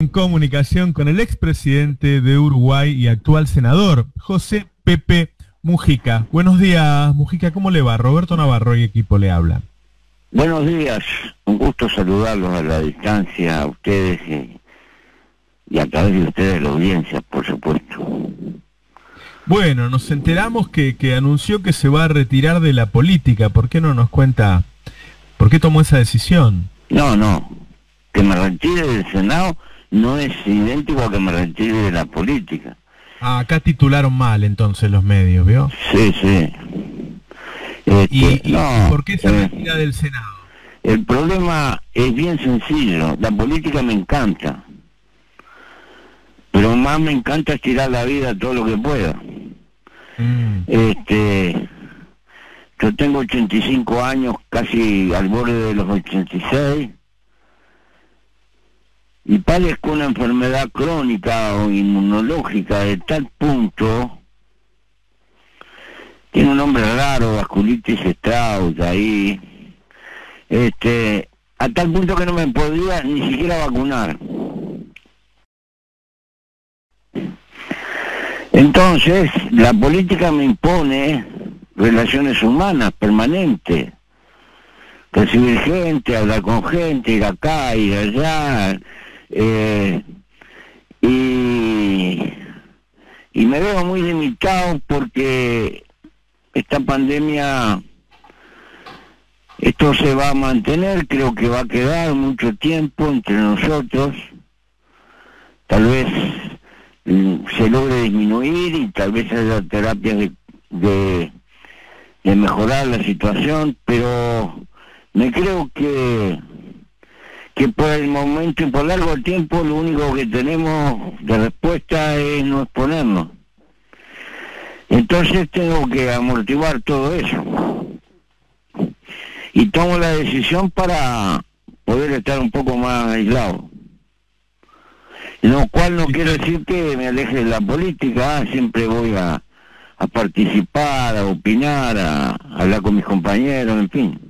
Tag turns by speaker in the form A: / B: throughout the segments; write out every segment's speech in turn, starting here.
A: En comunicación con el expresidente de Uruguay y actual senador, José Pepe Mujica. Buenos días, Mujica, ¿cómo le va? Roberto Navarro y equipo le hablan.
B: Buenos días, un gusto saludarlos a la distancia, a ustedes y a través de ustedes la audiencia, por supuesto.
A: Bueno, nos enteramos que anunció que se va a retirar de la política. ¿Por qué no nos cuenta por qué tomó esa decisión?
B: No, que me retire del Senado no es idéntico a que me retire de la política.
A: Ah, acá titularon mal entonces los medios, ¿vio?
B: Sí.
A: ¿Y
B: No,
A: por qué se retira del Senado?
B: el problema es bien sencillo, la política me encanta, pero más me encanta estirar la vida todo lo que pueda. Yo tengo 85 años, casi al borde de los 86, y padezco una enfermedad crónica o inmunológica de tal punto, tiene un nombre raro, vasculitis Strauss, ahí, a tal punto que no me podía ni siquiera vacunar. Entonces, la política me impone relaciones humanas permanentes, recibir gente, hablar con gente, ir acá, ir allá, y me veo muy limitado porque esta pandemia, esto se va a mantener, creo que va a quedar mucho tiempo entre nosotros, tal vez se logre disminuir y tal vez haya terapias de mejorar la situación, pero me creo que por el momento y por largo tiempo lo único que tenemos de respuesta es no exponernos. Entonces tengo que amortiguar todo eso y tomo la decisión para poder estar un poco más aislado, lo cual no quiere decir que me aleje de la política. Siempre voy a participar, a opinar, a hablar con mis compañeros, en fin,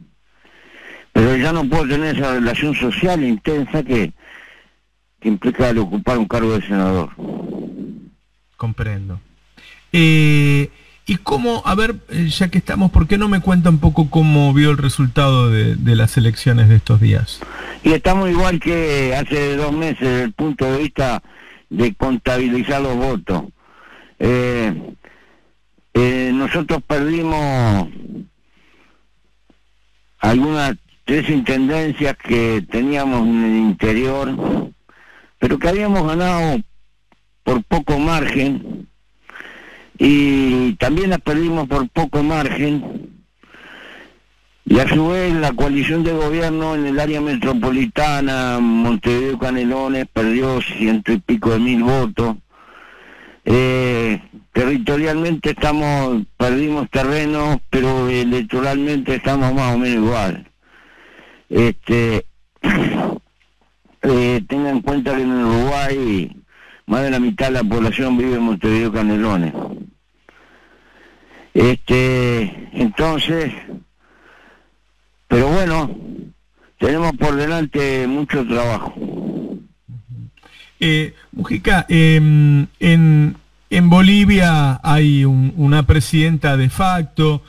B: pero ya no puedo tener esa relación social intensa que implica el ocupar un cargo de senador.
A: Comprendo. ¿Y cómo, a ver, ya que estamos, por qué no me cuenta un poco cómo vio el resultado de las elecciones de estos días?
B: Y estamos igual que hace 2 meses desde el punto de vista de contabilizar los votos. Nosotros perdimos algunas 3 intendencias que teníamos en el interior, pero que habíamos ganado por poco margen, y también las perdimos por poco margen, y a su vez la coalición de gobierno en el área metropolitana, Montevideo Canelones, perdió 100 y pico de mil votos. Territorialmente perdimos terreno, pero electoralmente estamos más o menos igual. Tengan en cuenta que en Uruguay más de la mitad de la población vive en Montevideo Canelones. Entonces, pero bueno, tenemos por delante mucho trabajo.
A: Mujica, en Bolivia hay una presidenta de facto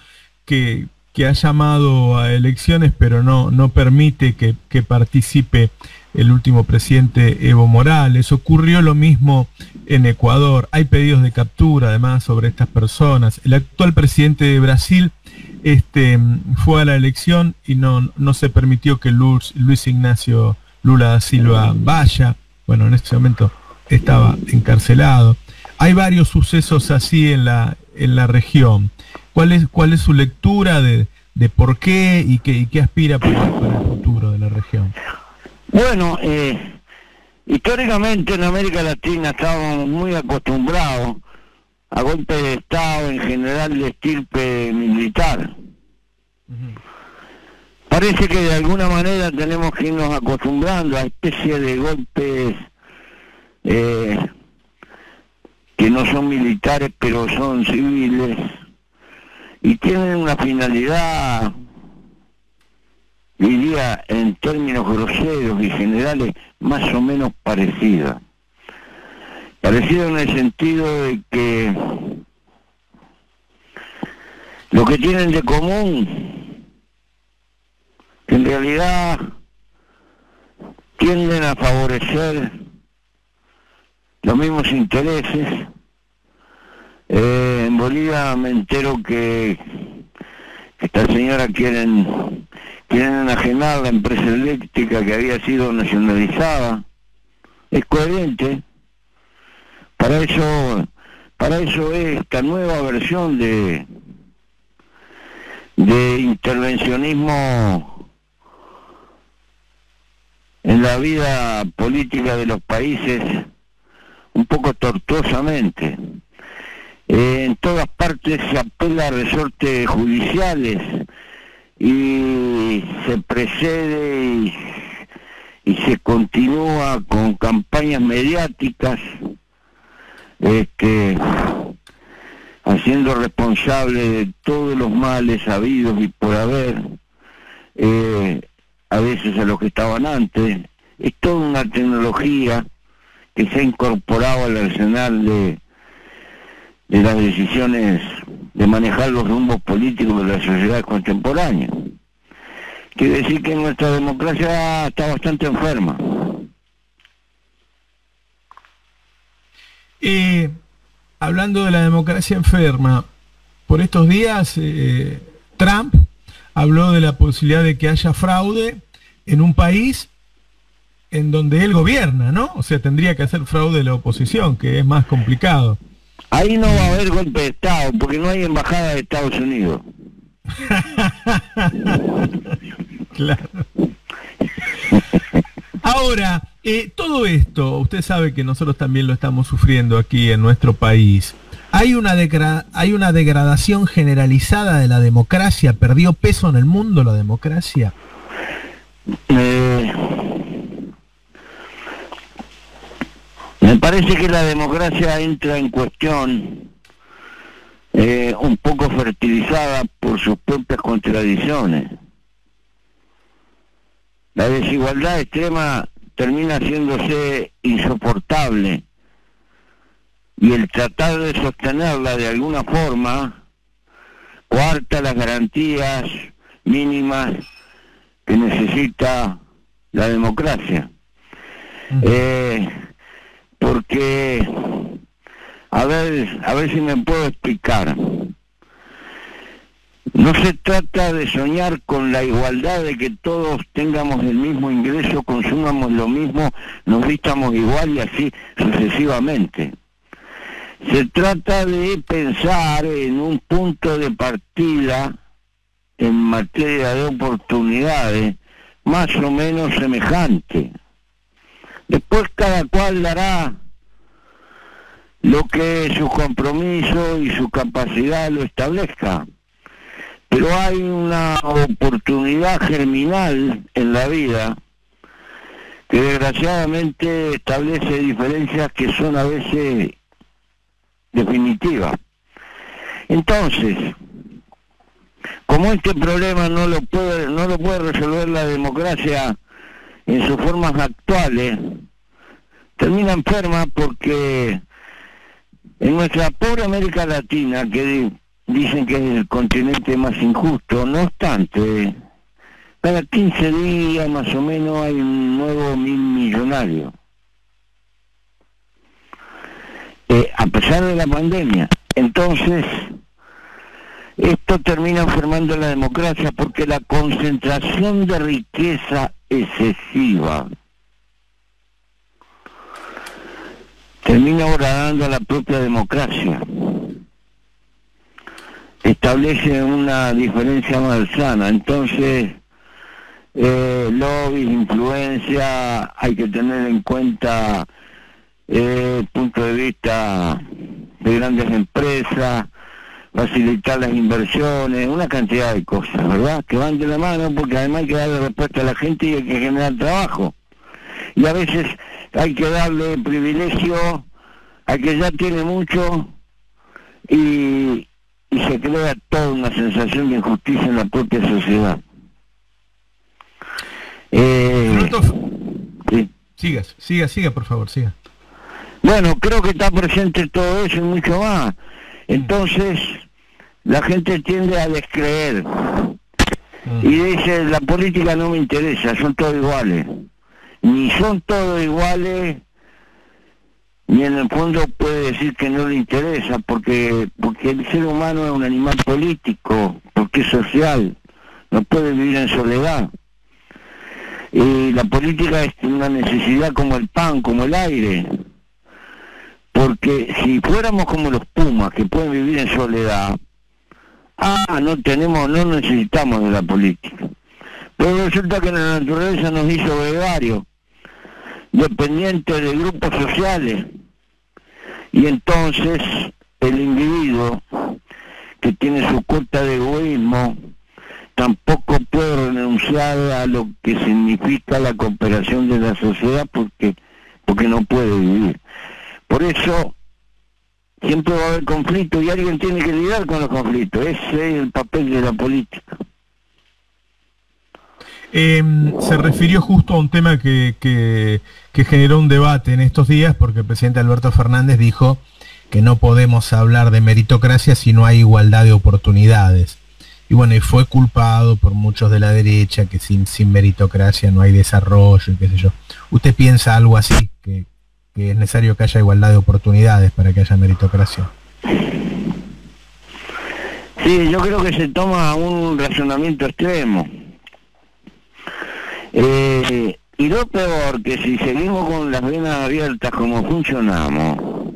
A: que ha llamado a elecciones, pero no permite que participe el último presidente Evo Morales. Ocurrió lo mismo en Ecuador. Hay pedidos de captura, además, sobre estas personas. El actual presidente de Brasil fue a la elección y no se permitió que Luis Ignacio Lula da Silva vaya. Bueno, en ese momento estaba encarcelado. Hay varios sucesos así en la región. ¿Cuál es su lectura de por qué y qué aspira para el futuro de la región?
B: Bueno, históricamente en América Latina estábamos muy acostumbrados a golpes de Estado, en general de estirpe militar. Parece que de alguna manera tenemos que irnos acostumbrando a especie de golpes que no son militares pero son civiles y tienen una finalidad diría en términos groseros y generales, más o menos parecida. Parecida en el sentido de que lo que tienen de común, que en realidad tienden a favorecer los mismos intereses. En Bolivia me entero que esta señora quieren enajenar la empresa eléctrica que había sido nacionalizada. Es coherente. Para eso es esta nueva versión de intervencionismo en la vida política de los países, un poco tortuosamente. En todas partes se apela a resortes judiciales y se precede y se continúa con campañas mediáticas, haciendo responsable de todos los males habidos y por haber, a veces a los que estaban antes. Es toda una tecnología que se ha incorporado al arsenal de las decisiones de manejar los rumbos políticos de la sociedad contemporánea. Quiere decir que nuestra democracia está bastante enferma.
A: Hablando de la democracia enferma, por estos días Trump habló de la posibilidad de que haya fraude en un país en donde él gobierna, ¿no? O sea, tendría que hacer fraude de la oposición, que es más complicado.
B: Ahí no va a haber golpe de Estado, porque no hay embajada de Estados Unidos.
A: Claro. Ahora, todo esto, usted sabe que nosotros también lo estamos sufriendo aquí en nuestro país. Hay una degradación generalizada de la democracia. ¿Perdió peso en el mundo la democracia?
B: Me parece que la democracia entra en cuestión un poco fertilizada por sus propias contradicciones. La desigualdad extrema termina haciéndose insoportable y el tratar de sostenerla de alguna forma coarta las garantías mínimas que necesita la democracia. Porque, a ver si me puedo explicar. No se trata de soñar con la igualdad, de que todos tengamos el mismo ingreso, consumamos lo mismo, nos vistamos igual y así sucesivamente. Se trata de pensar en un punto de partida en materia de oportunidades más o menos semejante. Después cada cual dará lo que su compromiso y su capacidad lo establezca. Pero hay una oportunidad germinal en la vida que desgraciadamente establece diferencias que son a veces definitivas. Entonces, como este problema no lo puede resolver la democracia en sus formas actuales, termina enferma porque en nuestra pobre América Latina, que dicen que es el continente más injusto, no obstante, cada 15 días más o menos hay un nuevo 1000 millonario. A pesar de la pandemia. Entonces, esto termina enfermando la democracia porque la concentración de riqueza excesiva termina horadando a la propia democracia. Establece una diferencia malsana. Entonces, lobbies, influencia, hay que tener en cuenta el punto de vista de grandes empresas, facilitar las inversiones, una cantidad de cosas, ¿verdad? Que van de la mano, porque además hay que darle respuesta a la gente y hay que generar trabajo. Y a veces hay que darle privilegio a que ya tiene mucho y se crea toda una sensación de injusticia en la propia sociedad.
A: Alberto,
B: Sí.
A: siga, por favor, siga.
B: Bueno, creo que está presente todo eso y mucho más. Entonces, la gente tiende a descreer. Y dice, la política no me interesa, son todos iguales. Ni son todos iguales, ni en el fondo puede decir que no le interesa, porque el ser humano es un animal político, porque es social, no puede vivir en soledad. Y la política es una necesidad como el pan, como el aire. Porque si fuéramos como los pumas, que pueden vivir en soledad, no necesitamos de la política. Pero resulta que la naturaleza nos hizo gregarios, dependientes de grupos sociales. Y entonces el individuo, que tiene su cuota de egoísmo, tampoco puede renunciar a lo que significa la cooperación de la sociedad porque no puede vivir. Por eso siempre va a haber conflicto y alguien tiene que lidiar con los conflictos. Ese es el papel de la política.
A: Se refirió justo a un tema que generó un debate en estos días, porque el presidente Alberto Fernández dijo que no podemos hablar de meritocracia si no hay igualdad de oportunidades. Y bueno, y fue culpado por muchos de la derecha, que sin meritocracia no hay desarrollo, y qué sé yo. ¿Usted piensa algo así, que es necesario que haya igualdad de oportunidades para que haya meritocracia?
B: Sí, yo creo que se toma un razonamiento extremo. Y lo peor, que si seguimos con las venas abiertas como funcionamos,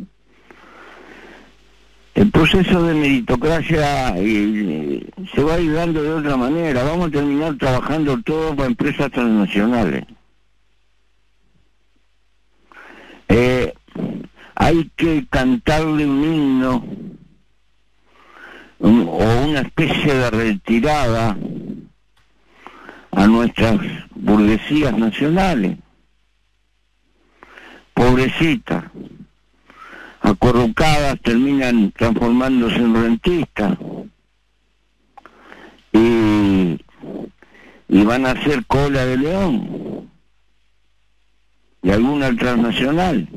B: el proceso de meritocracia se va a ir dando de otra manera. Vamos a terminar trabajando todos para empresas transnacionales. Hay que cantarle un himno o una especie de retirada a nuestras burguesías nacionales, pobrecitas, acorrucadas, terminan transformándose en rentistas y van a hacer cola de león y alguna transnacional,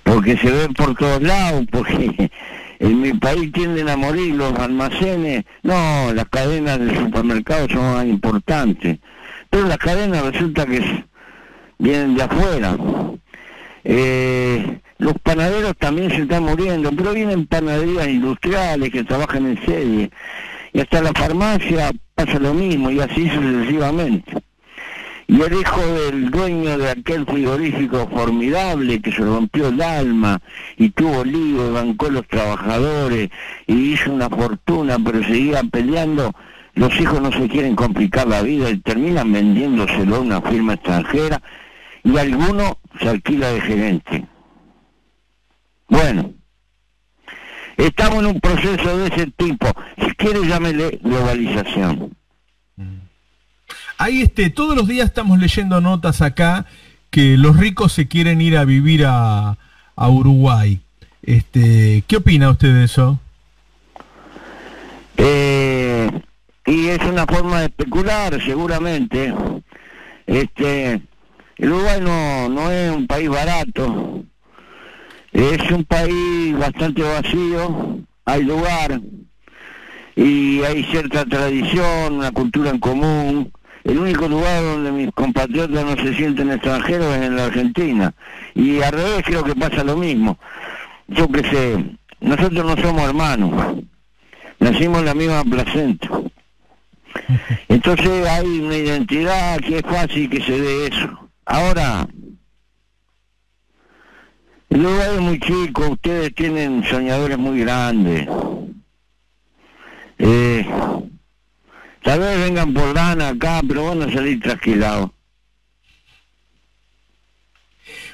B: porque se ven por todos lados, porque en mi país tienden a morir los almacenes. No, las cadenas de supermercados son más importantes, pero las cadenas resulta que vienen de afuera. Los panaderos también se están muriendo, pero vienen panaderías industriales que trabajan en serie, y hasta la farmacia pasa lo mismo, y así sucesivamente. Y el hijo del dueño de aquel frigorífico formidable que se rompió el alma y tuvo lío, bancó a los trabajadores y hizo una fortuna, pero seguía peleando, los hijos no se quieren complicar la vida y terminan vendiéndoselo a una firma extranjera, y alguno se alquila de gerente. Bueno, estamos en un proceso de ese tipo. Si quiere, llámele globalización.
A: Ahí todos los días estamos leyendo notas acá que los ricos se quieren ir a vivir a Uruguay. ¿Qué opina usted de eso?
B: Y es una forma de especular, seguramente. El Uruguay no es un país barato, es un país bastante vacío, hay lugar y hay cierta tradición, una cultura en común. El único lugar donde mis compatriotas no se sienten extranjeros es en la Argentina, y al revés creo que pasa lo mismo. Yo qué sé, nosotros no somos hermanos, nacimos en la misma placenta. Entonces hay una identidad que es fácil que se dé eso. Ahora, el lugar es muy chico, ustedes tienen soñadores muy grandes. Tal vez vengan por lana acá, pero van a salir trasquilados.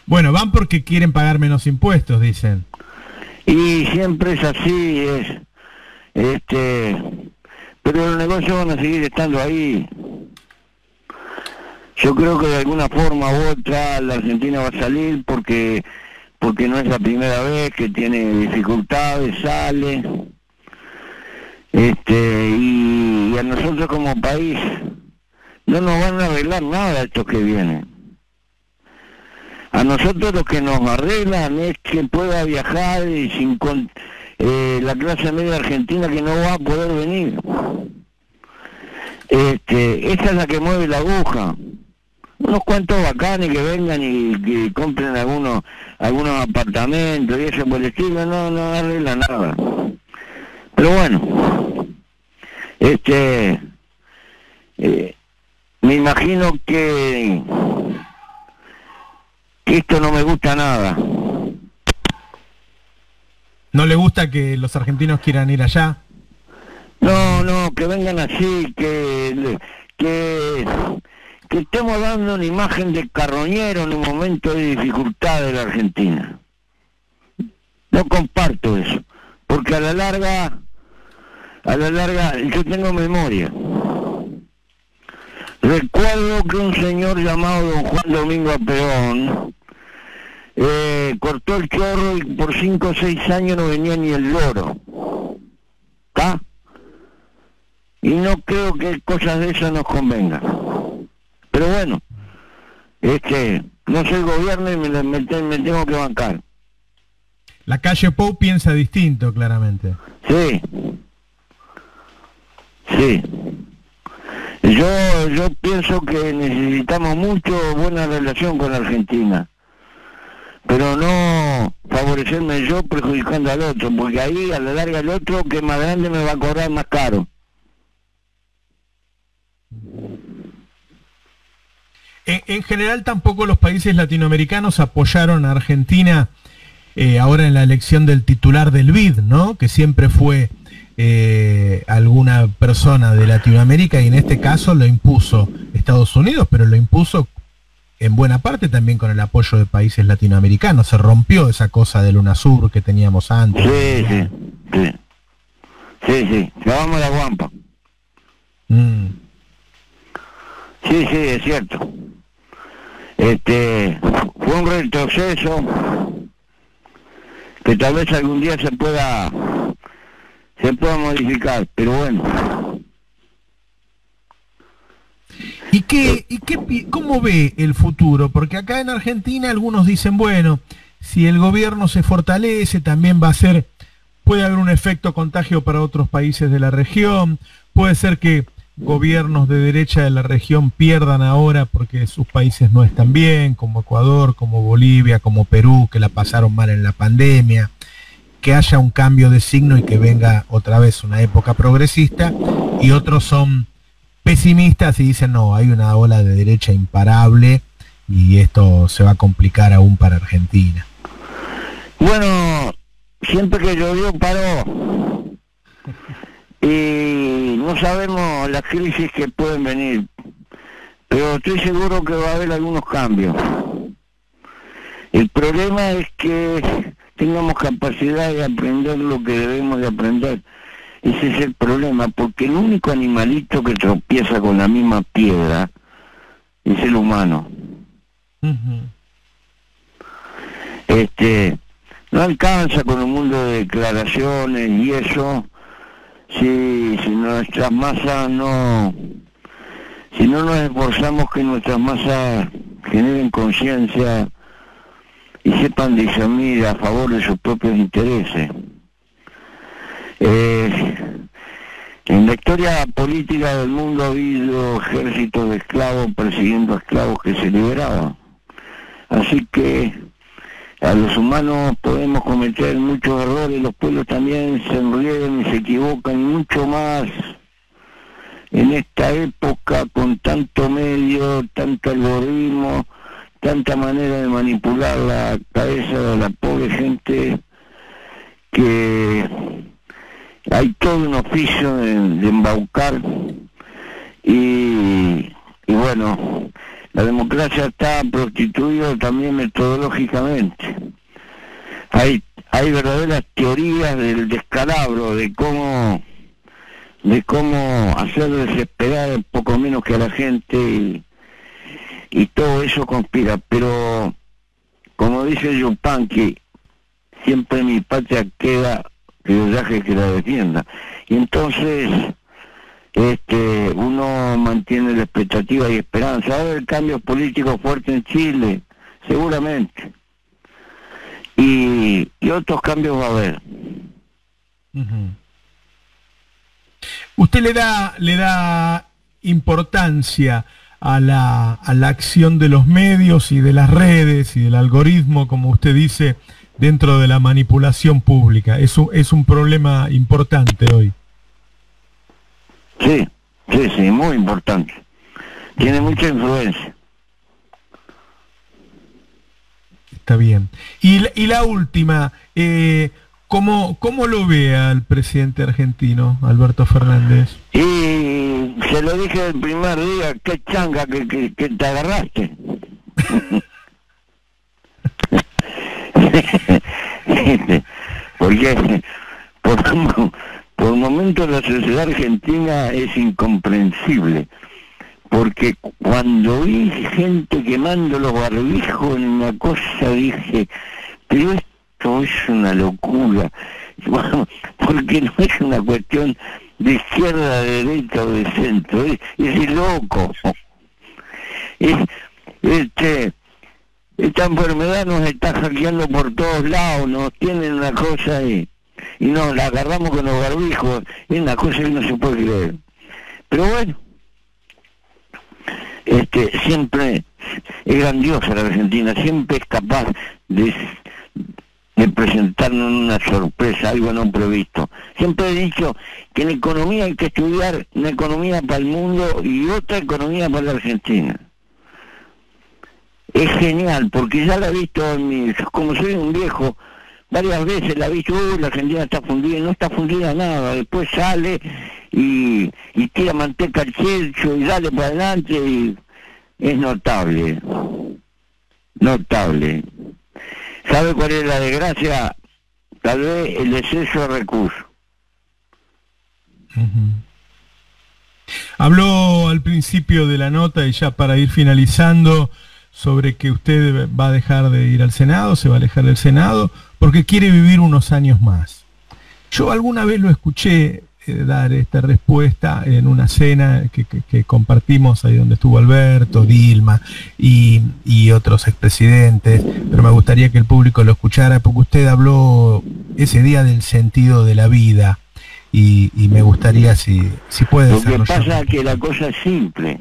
A: Bueno, van porque quieren pagar menos impuestos, dicen.
B: Y siempre es así, pero los negocios van a seguir estando ahí. Yo creo que de alguna forma u otra la Argentina va a salir porque no es la primera vez que tiene dificultades, sale. Y a nosotros como país no nos van a arreglar nada estos que vienen. A nosotros lo que nos arreglan es que pueda viajar y la clase media argentina que no va a poder venir. Esa es la que mueve la aguja. Unos cuantos bacanes que vengan y que compren algunos apartamentos y eso por el estilo, no arregla nada. Pero bueno, me imagino que esto no me gusta nada.
A: ¿No le gusta que los argentinos quieran ir allá?
B: No, que vengan así, que estemos dando una imagen de carroñero en un momento de dificultad de la Argentina. No comparto eso, porque a la larga yo tengo memoria. Recuerdo que un señor llamado don Juan Domingo Perón cortó el chorro y por 5 o 6 años no venía ni el loro. ¿Está? Y no creo que cosas de esas nos convengan. Pero bueno, no soy gobierno y me tengo que bancar.
A: La calle Pou piensa distinto, claramente.
B: Sí. Yo pienso que necesitamos mucho buena relación con Argentina, pero no favorecerme yo perjudicando al otro, porque ahí a la larga el otro que es más grande me va a cobrar más caro.
A: En general tampoco los países latinoamericanos apoyaron a Argentina ahora en la elección del titular del BID, ¿no? Que siempre fue alguna persona de Latinoamérica, y en este caso lo impuso Estados Unidos, pero lo impuso en buena parte también con el apoyo de países latinoamericanos. Se rompió esa cosa del UNASUR que teníamos antes.
B: Sí, clavamos la guampa. Sí, es cierto. Fue un retroceso que tal vez algún día se pueda modificar, pero bueno.
A: ¿Cómo ve el futuro? Porque acá en Argentina algunos dicen, bueno, si el gobierno se fortalece, también puede haber un efecto contagio para otros países de la región, puede ser que gobiernos de derecha de la región pierdan ahora porque sus países no están bien, como Ecuador, como Bolivia, como Perú, que la pasaron mal en la pandemia, que haya un cambio de signo y que venga otra vez una época progresista, y otros son pesimistas y dicen, no, hay una ola de derecha imparable y esto se va a complicar aún para Argentina.
B: Bueno, siempre que llovió paró. Y no sabemos las crisis que pueden venir, pero estoy seguro que va a haber algunos cambios. El problema es que tengamos capacidad de aprender lo que debemos de aprender. Ese es el problema, porque el único animalito que tropieza con la misma piedra es el humano. No alcanza con un mundo de declaraciones y eso. Si nuestras masas si no nos esforzamos que nuestras masas generen conciencia y sepan discernir a favor de sus propios intereses. En la historia política del mundo ha habido ejércitos de esclavos persiguiendo a esclavos que se liberaban. Así que a los humanos podemos cometer muchos errores, los pueblos también se enriedan y se equivocan, y mucho más en esta época con tanto medio, tanto algoritmo, tanta manera de manipular la cabeza de la pobre gente, que hay todo un oficio de embaucar y bueno, la democracia está prostituida también metodológicamente. Hay verdaderas teorías del descalabro, de cómo hacer desesperar un poco menos que a la gente, y todo eso conspira. Pero, como dice Yupanqui, siempre mi patria queda que el viaje que la defienda. Y entonces uno mantiene la expectativa y esperanza. Va a haber cambios políticos fuertes en Chile, seguramente. Y otros cambios va a haber.
A: ¿Usted le da importancia a la acción de los medios y de las redes y del algoritmo, como usted dice, dentro de la manipulación pública? Es un problema importante hoy.
B: Sí, muy importante. Tiene mucha influencia.
A: Está bien. Y la última, ¿cómo lo ve al presidente argentino, Alberto Fernández?
B: Y se lo dije el primer día, qué changa que te agarraste. Porque por momentos la sociedad argentina es incomprensible. Porque cuando vi gente quemando los barbijos en una cosa dije, pero esto es una locura. Bueno, porque no es una cuestión de izquierda, de derecha o de centro, es loco. Esta enfermedad nos está hackeando por todos lados, nos tienen una cosa ahí, y nos la agarramos con los barbijos, es una cosa que no se puede creer. Pero bueno, siempre es grandiosa la Argentina, siempre es capaz de presentarnos una sorpresa, algo no previsto. Siempre he dicho que en economía hay que estudiar una economía para el mundo y otra economía para la Argentina. Es genial, porque ya la he visto como soy un viejo, varias veces la he visto, la Argentina está fundida, y no está fundida nada, después sale y tira manteca al chelcho y dale para adelante, y es notable. ¿Sabe cuál es la desgracia? Tal vez el exceso de recursos.
A: Habló al principio de la nota, y ya para ir finalizando, sobre que usted va a dejar de ir al Senado, se va a alejar del Senado, porque quiere vivir unos años más. Yo alguna vez lo escuché dar esta respuesta en una cena que compartimos ahí donde estuvo Alberto, Dilma y otros expresidentes, pero me gustaría que el público lo escuchara, porque usted habló ese día del sentido de la vida, y me gustaría si puede
B: desarrollar. Lo que pasa es que la cosa es simple.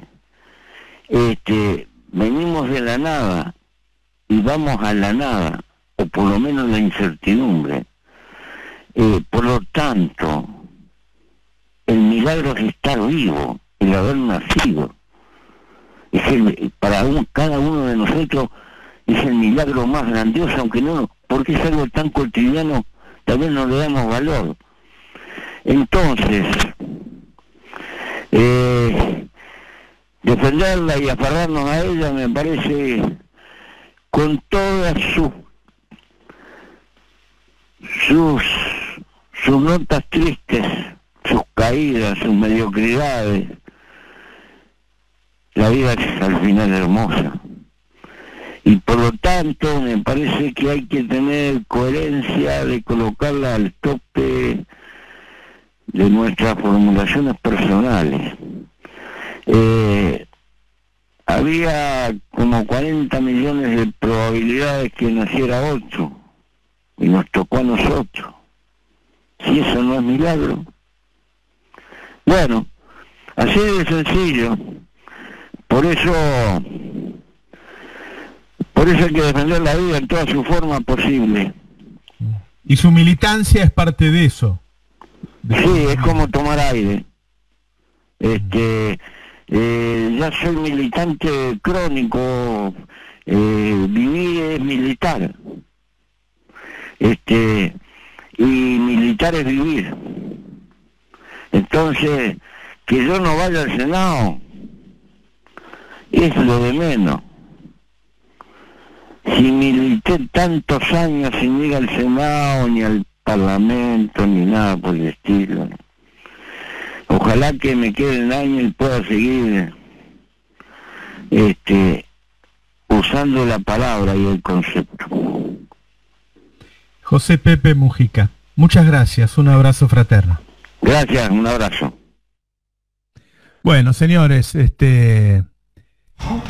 B: Venimos de la nada y vamos a la nada, o por lo menos la incertidumbre. Por lo tanto, el milagro es estar vivo, el haber nacido. Para cada uno de nosotros es el milagro más grandioso, aunque no, porque es algo tan cotidiano, tal vez no le damos valor. Entonces, defenderla y aferrarnos a ella me parece, con todas sus notas tristes, sus caídas, sus mediocridades, la vida es al final hermosa. Y por lo tanto me parece que hay que tener coherencia de colocarla al tope de nuestras formulaciones personales. Había como 40 millones de probabilidades que naciera otro, y nos tocó a nosotros. Si eso no es milagro. Bueno, así de sencillo. Por eso hay que defender la vida en toda su forma posible.
A: Y su militancia es parte de eso.
B: Sí, es como tomar aire. Ya soy militante crónico, viví es militar. Y militar es vivir. Entonces, que yo no vaya al Senado es lo de menos. Si milité tantos años sin ir al Senado, ni al Parlamento, ni nada por el estilo. Ojalá que me quede el año y pueda seguir usando la palabra y el concepto.
A: José Pepe Mujica, muchas gracias, un abrazo fraterno.
B: Gracias, un abrazo.
A: Bueno, señores,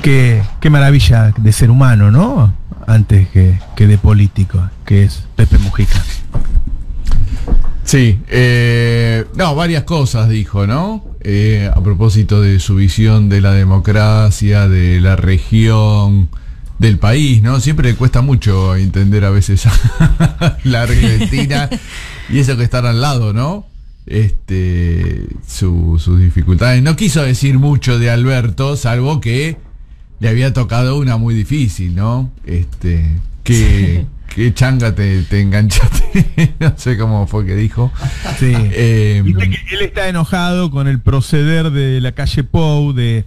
A: qué maravilla de ser humano, ¿no? Antes que de político, que es Pepe Mujica.
C: Sí, no, varias cosas dijo, ¿no? A propósito de su visión de la democracia, de la región, del país, ¿no? Siempre le cuesta mucho entender a veces a la Argentina y eso que están al lado, ¿no? Sus dificultades. No quiso decir mucho de Alberto, salvo que le había tocado una muy difícil, ¿no? ¿Qué changa te enganchaste? No sé cómo fue que dijo.
A: Sí. Viste que él está enojado con el proceder de la calle Pou de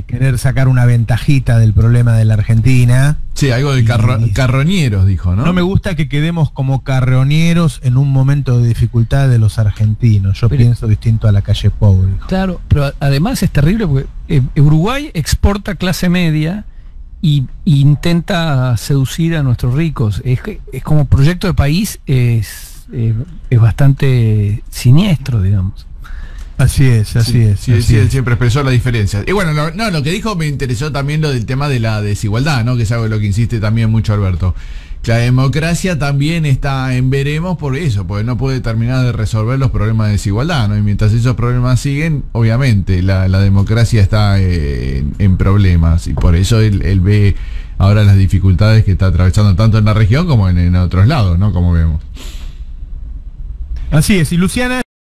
A: querer sacar una ventajita del problema de la Argentina.
C: Sí, algo de carroñeros, dijo, ¿no?
A: No me gusta que quedemos como carroñeros en un momento de dificultad de los argentinos. Yo pienso distinto a la calle Pou, dijo.
D: Claro, pero además es terrible porque Uruguay exporta clase media y intenta seducir a nuestros ricos. Es como proyecto de país, es bastante siniestro, digamos.
A: Así es.
C: Él siempre expresó la diferencia. Y bueno, lo que dijo me interesó también lo del tema de la desigualdad, ¿no? Que es algo de lo que insiste también mucho Alberto. La democracia también está en veremos por eso, porque no puede terminar de resolver los problemas de desigualdad, ¿no? Y mientras esos problemas siguen, obviamente, la democracia está en problemas. Y por eso él ve ahora las dificultades que está atravesando tanto en la región como en otros lados, ¿no? Como vemos.
A: Así es. Y Luciana